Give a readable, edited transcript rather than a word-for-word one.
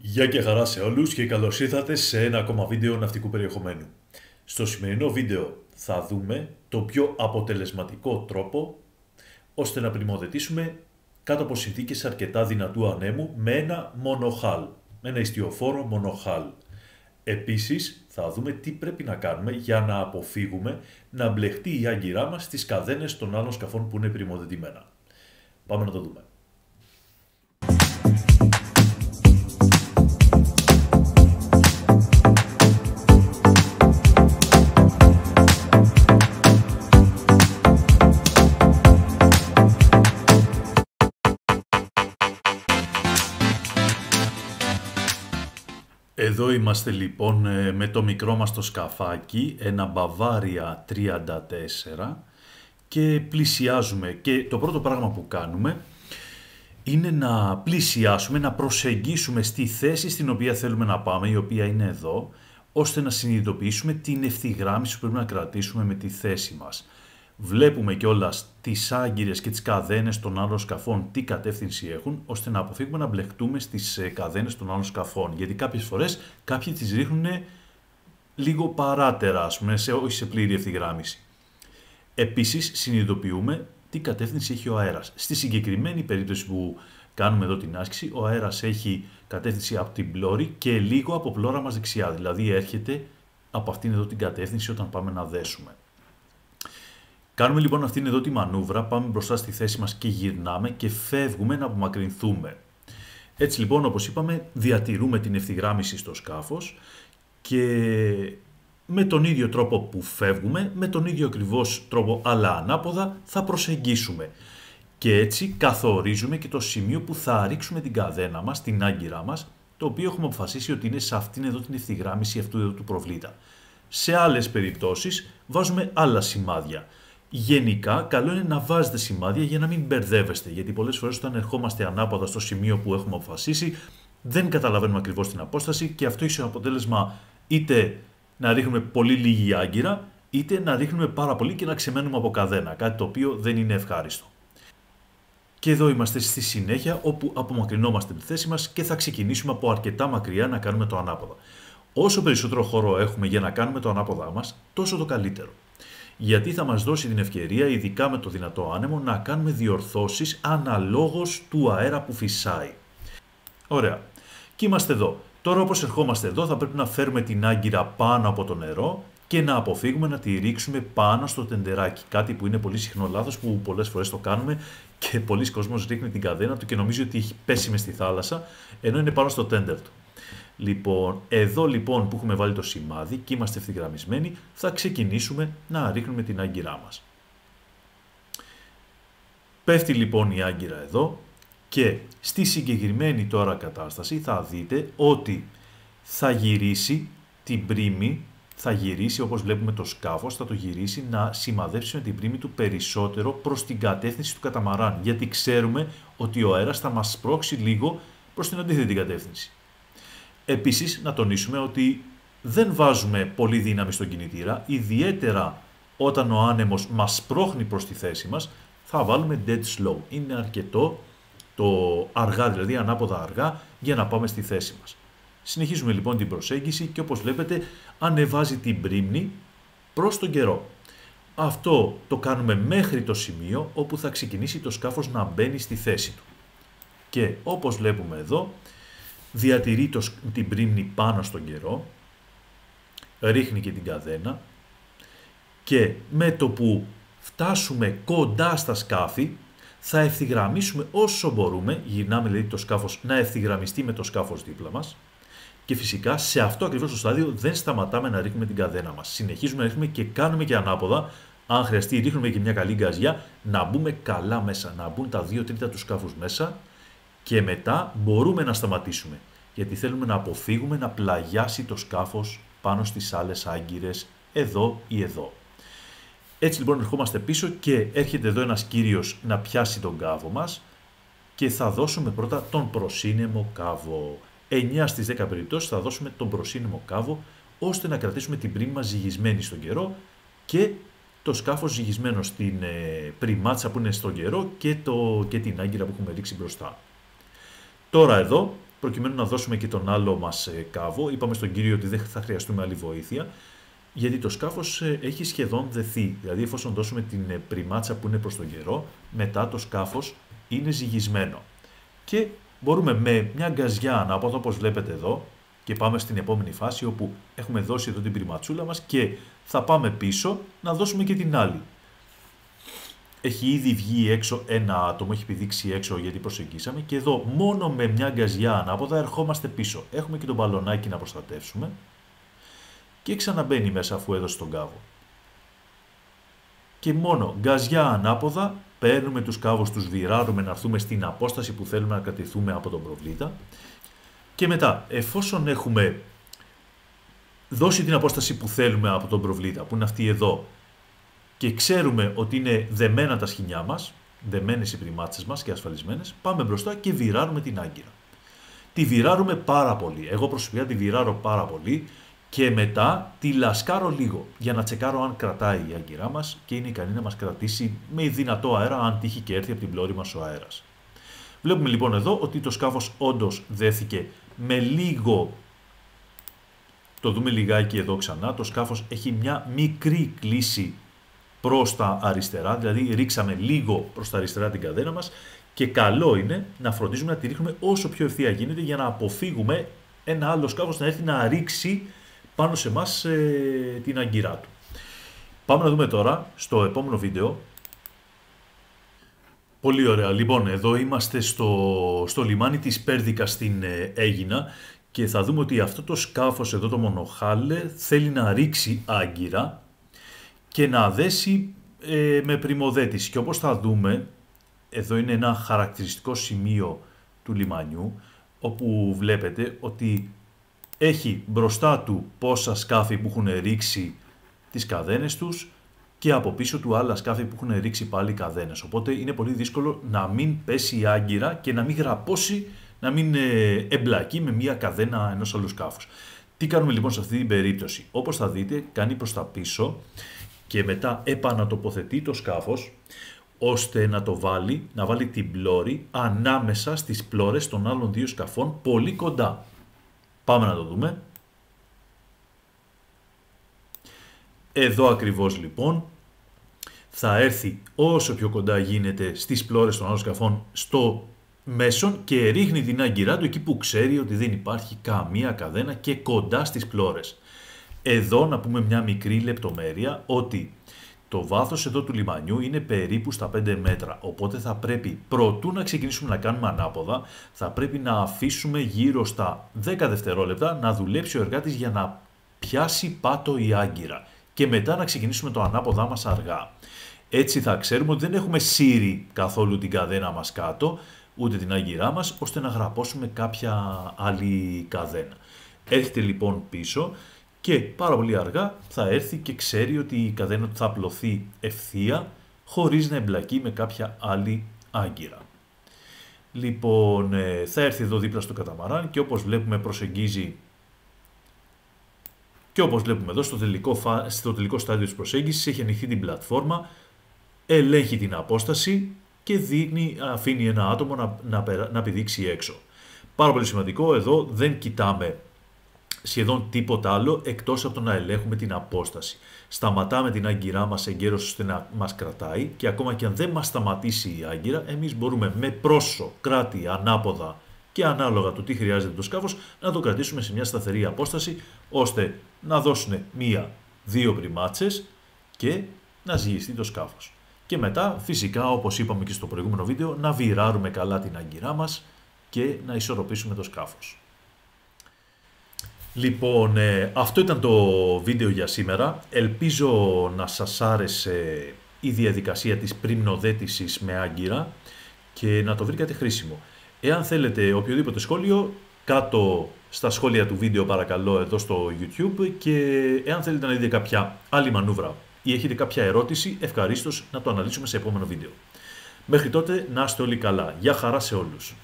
Γεια και χαρά σε όλους και καλώς ήρθατε σε ένα ακόμα βίντεο ναυτικού περιεχομένου. Στο σημερινό βίντεο θα δούμε το πιο αποτελεσματικό τρόπο ώστε να πρημοδετήσουμε κάτω από συνθήκες αρκετά δυνατού ανέμου με ένα μονοχάλ, με ένα ιστιοφόρο μονοχάλ. Επίσης θα δούμε τι πρέπει να κάνουμε για να αποφύγουμε να μπλεχτεί η άγκυρά μας στις καδένες των άλλων σκαφών που είναι πρημοδετημένα. Πάμε να το δούμε. Εδώ είμαστε λοιπόν με το μικρό μας το σκαφάκι, ένα Bavaria 34 και πλησιάζουμε και το πρώτο πράγμα που κάνουμε είναι να πλησιάσουμε, να προσεγγίσουμε στη θέση στην οποία θέλουμε να πάμε, η οποία είναι εδώ, ώστε να συνειδητοποιήσουμε την ευθυγράμμιση που πρέπει να κρατήσουμε με τη θέση μας. Βλέπουμε κιόλας τις άγκυρες και τις καδένες των άλλων σκαφών τι κατεύθυνση έχουν, ώστε να αποφύγουμε να μπλεχτούμε στις καδένες των άλλων σκαφών. Γιατί κάποιες φορές κάποιοι τις ρίχνουν λίγο παράτερα, ας πούμε, όχι σε πλήρη ευθυγράμμιση. Επίσης, συνειδητοποιούμε τι κατεύθυνση έχει ο αέρας. Στη συγκεκριμένη περίπτωση που κάνουμε εδώ την άσκηση, ο αέρας έχει κατεύθυνση από την πλώρη και λίγο από πλώρα μας δεξιά. Δηλαδή έρχεται από αυτήν εδώ την κατεύθυνση όταν πάμε να δέσουμε. Κάνουμε λοιπόν αυτήν εδώ τη μανούβρα, πάμε μπροστά στη θέση μας και γυρνάμε και φεύγουμε να απομακρυνθούμε. Έτσι λοιπόν, όπως είπαμε, διατηρούμε την ευθυγράμμιση στο σκάφος και με τον ίδιο τρόπο που φεύγουμε, με τον ίδιο ακριβώς τρόπο αλλά ανάποδα θα προσεγγίσουμε. Και έτσι καθορίζουμε και το σημείο που θα ρίξουμε την καδένα μας, την άγκυρά μας, το οποίο έχουμε αποφασίσει ότι είναι σε αυτήν εδώ την ευθυγράμμιση αυτού εδώ του προβλήτα. Σε άλλες περιπτώσεις βάζουμε άλλα σημάδια. Γενικά, καλό είναι να βάζετε σημάδια για να μην μπερδεύεστε, γιατί πολλές φορές όταν ερχόμαστε ανάποδα στο σημείο που έχουμε αποφασίσει, δεν καταλαβαίνουμε ακριβώς την απόσταση και αυτό έχει σαν αποτέλεσμα είτε να ρίχνουμε πολύ λίγη άγκυρα, είτε να ρίχνουμε πάρα πολύ και να ξεμένουμε από καδένα, κάτι το οποίο δεν είναι ευχάριστο. Και εδώ είμαστε στη συνέχεια, όπου απομακρυνόμαστε τη θέση μας και θα ξεκινήσουμε από αρκετά μακριά να κάνουμε το ανάποδα. Όσο περισσότερο χώρο έχουμε για να κάνουμε το ανάποδά μας, τόσο το καλύτερο. Γιατί θα μας δώσει την ευκαιρία, ειδικά με το δυνατό άνεμο, να κάνουμε διορθώσεις αναλόγως του αέρα που φυσάει. Ωραία. Και είμαστε εδώ. Τώρα όπως ερχόμαστε εδώ θα πρέπει να φέρουμε την άγκυρα πάνω από το νερό και να αποφύγουμε να τη ρίξουμε πάνω στο τεντεράκι. Κάτι που είναι πολύ συχνό λάθος που πολλές φορές το κάνουμε και πολλοί κόσμος ρίχνει την καδένα του και νομίζει ότι έχει πέσει μες στη θάλασσα, ενώ είναι πάνω στο τέντερ του. Λοιπόν, εδώ λοιπόν που έχουμε βάλει το σημάδι και είμαστε ευθυγραμμισμένοι, θα ξεκινήσουμε να ρίχνουμε την άγκυρά μας. Πέφτει λοιπόν η άγκυρα εδώ και στη συγκεκριμένη τώρα κατάσταση θα δείτε ότι θα γυρίσει την πρίμη, θα γυρίσει όπως βλέπουμε το σκάφος, θα το γυρίσει να σημαδέψει με την πρίμη του περισσότερο προς την κατεύθυνση του καταμαράν, γιατί ξέρουμε ότι ο αέρας θα μας σπρώξει λίγο προς την αντίθετη κατεύθυνση. Επίσης, να τονίσουμε ότι δεν βάζουμε πολύ δύναμη στον κινητήρα, ιδιαίτερα όταν ο άνεμος μας σπρώχνει προς τη θέση μας, θα βάλουμε dead slow. Είναι αρκετό το αργά, δηλαδή ανάποδα αργά, για να πάμε στη θέση μας. Συνεχίζουμε λοιπόν την προσέγγιση και όπως βλέπετε ανεβάζει την πρίμνη προς τον καιρό. Αυτό το κάνουμε μέχρι το σημείο όπου θα ξεκινήσει το σκάφος να μπαίνει στη θέση του. Και όπως βλέπουμε εδώ, διατηρεί την πρίμνη πάνω στον καιρό, ρίχνει και την καδένα και με το που φτάσουμε κοντά στα σκάφη θα ευθυγραμμίσουμε όσο μπορούμε, γυρνάμε δηλαδή το σκάφος να ευθυγραμμιστεί με το σκάφος δίπλα μας και φυσικά σε αυτό ακριβώς το στάδιο δεν σταματάμε να ρίχνουμε την καδένα μας. Συνεχίζουμε να ρίχνουμε και κάνουμε και ανάποδα, αν χρειαστεί ρίχνουμε και μια καλή γκαζιά, να μπούμε καλά μέσα, να μπουν τα 2 τρίτα του σκάφους μέσα και μετά μπορούμε να σταματήσουμε, γιατί θέλουμε να αποφύγουμε να πλαγιάσει το σκάφος πάνω στις άλλες άγκυρες εδώ ή εδώ. Έτσι λοιπόν ερχόμαστε πίσω και έρχεται εδώ ένας κύριος να πιάσει τον κάβο μας και θα δώσουμε πρώτα τον προσύνεμο κάβο. 9 στις 10 περιπτώσεις θα δώσουμε τον προσύνεμο κάβο ώστε να κρατήσουμε την πρίμη μας ζυγισμένη στον καιρό και το σκάφος ζυγισμένο στην πριμάτσα που είναι στον καιρό και την άγκυρα που έχουμε ρίξει μπροστά. Τώρα εδώ προκειμένου να δώσουμε και τον άλλο μας κάβο. Είπαμε στον κύριο ότι δεν θα χρειαστούμε άλλη βοήθεια, γιατί το σκάφος έχει σχεδόν δεθεί. Δηλαδή, εφόσον δώσουμε την πριμάτσα που είναι προς τον καιρό, μετά το σκάφος είναι ζυγισμένο. Και μπορούμε με μια γκαζιά ανάποδα, όπως βλέπετε εδώ, και πάμε στην επόμενη φάση, όπου έχουμε δώσει εδώ την πριματσούλα μας και θα πάμε πίσω να δώσουμε και την άλλη. Έχει ήδη βγει έξω ένα άτομο, έχει πηδήξει έξω γιατί προσεγγίσαμε, και εδώ μόνο με μια γκαζιά ανάποδα ερχόμαστε πίσω. Έχουμε και τον μπαλονάκι να προστατεύσουμε και ξαναμπαίνει μέσα αφού έδωσε τον κάβο. Και μόνο γκαζιά ανάποδα, παίρνουμε τους κάβους, τους βιράρουμε να έρθουμε στην απόσταση που θέλουμε να κρατηθούμε από τον προβλήτα, και μετά, εφόσον έχουμε δώσει την απόσταση που θέλουμε από τον προβλήτα, που είναι αυτή εδώ, και ξέρουμε ότι είναι δεμένα τα σχοινιά μας, δεμένες οι πριμάτσες μας και ασφαλισμένες, πάμε μπροστά και βιράρουμε την άγκυρα. Τη βιράρουμε πάρα πολύ. Εγώ προσωπικά τη βιράρω πάρα πολύ και μετά τη λασκάρω λίγο για να τσεκάρω αν κρατάει η άγκυρά μας και είναι ικανή να μας κρατήσει με δυνατό αέρα, αν τύχει και έρθει από την πλώρη μας ο αέρας. Βλέπουμε λοιπόν εδώ ότι το σκάφος όντως δέθηκε με λίγο. Το δούμε λιγάκι εδώ ξανά. Το σκάφος έχει μια μικρή κλίση προς τα αριστερά, δηλαδή ρίξαμε λίγο προς τα αριστερά την καδένα μας, και καλό είναι να φροντίζουμε να τη ρίχνουμε όσο πιο ευθεία γίνεται για να αποφύγουμε ένα άλλο σκάφος να έρθει να ρίξει πάνω σε εμάς την αγκυρά του. Πάμε να δούμε τώρα στο επόμενο βίντεο. Πολύ ωραία. Λοιπόν, εδώ είμαστε στο λιμάνι της Πέρδικας στην Αίγινα και θα δούμε ότι αυτό το σκάφος εδώ, το μονοχάλε, θέλει να ρίξει άγκυρα και να δέσει με πριμοδέτηση. Και όπως θα δούμε, εδώ είναι ένα χαρακτηριστικό σημείο του λιμανιού, όπου βλέπετε ότι έχει μπροστά του πόσα σκάφη που έχουν ρίξει τις καδένες τους και από πίσω του άλλα σκάφη που έχουν ρίξει πάλι καδένες. Οπότε είναι πολύ δύσκολο να μην πέσει η άγκυρα και να μην γραπώσει, να μην εμπλακεί με μια καδένα ενός άλλου σκάφους. Τι κάνουμε λοιπόν σε αυτή την περίπτωση? Όπως θα δείτε, κάνει προς τα πίσω και μετά επανατοποθετεί το σκάφος ώστε να το βάλει, να βάλει την πλώρη ανάμεσα στις πλώρες των άλλων δύο σκαφών πολύ κοντά. Πάμε να το δούμε. Εδώ ακριβώς λοιπόν θα έρθει όσο πιο κοντά γίνεται στις πλώρες των άλλων σκαφών στο μέσον και ρίχνει την άγκυρά του εκεί που ξέρει ότι δεν υπάρχει καμία καδένα και κοντά στις πλώρες. Εδώ να πούμε μια μικρή λεπτομέρεια ότι το βάθος εδώ του λιμανιού είναι περίπου στα 5 μέτρα, οπότε θα πρέπει προτού να ξεκινήσουμε να κάνουμε ανάποδα, θα πρέπει να αφήσουμε γύρω στα 10 δευτερόλεπτα να δουλέψει ο εργάτης για να πιάσει πάτο η άγκυρα και μετά να ξεκινήσουμε το ανάποδά μας αργά. Έτσι θα ξέρουμε ότι δεν έχουμε σύρει καθόλου την καδένα μας κάτω, ούτε την άγκυρά μας, ώστε να γραπώσουμε κάποια άλλη καδένα. Έρχεται λοιπόν πίσω και πάρα πολύ αργά θα έρθει και ξέρει ότι η καδένα του θα απλωθεί ευθεία, χωρίς να εμπλακεί με κάποια άλλη άγκυρα. Λοιπόν, θα έρθει εδώ δίπλα στο καταμαράν και όπως βλέπουμε προσεγγίζει. Και όπως βλέπουμε εδώ στο τελικό στάδιο της προσέγγισης έχει ανοιχτεί την πλατφόρμα, ελέγχει την απόσταση και αφήνει ένα άτομο να πηδήξει έξω. Πάρα πολύ σημαντικό, εδώ δεν κοιτάμε σχεδόν τίποτα άλλο εκτός από το να ελέγχουμε την απόσταση. Σταματάμε την άγκυρά μας εγκαίρως ώστε να μας κρατάει και ακόμα και αν δεν μας σταματήσει η άγκυρα, εμείς μπορούμε με πρόσω, κράτη, ανάποδα και ανάλογα του τι χρειάζεται το σκάφος να το κρατήσουμε σε μια σταθερή απόσταση ώστε να δώσουν μία-δύο πριμάτσες και να ζυγιστεί το σκάφος. Και μετά φυσικά όπως είπαμε και στο προηγούμενο βίντεο να βιράρουμε καλά την άγκυρά μας και να ισορροπήσουμε το σκάφος. Λοιπόν, αυτό ήταν το βίντεο για σήμερα. Ελπίζω να σας άρεσε η διαδικασία της πριμνοδέτησης με άγκυρα και να το βρήκατε χρήσιμο. Εάν θέλετε οποιοδήποτε σχόλιο, κάτω στα σχόλια του βίντεο παρακαλώ εδώ στο YouTube, και εάν θέλετε να δείτε κάποια άλλη μανούβρα ή έχετε κάποια ερώτηση, ευχαρίστως να το αναλύσουμε σε επόμενο βίντεο. Μέχρι τότε να είστε όλοι καλά. Γεια χαρά σε όλους.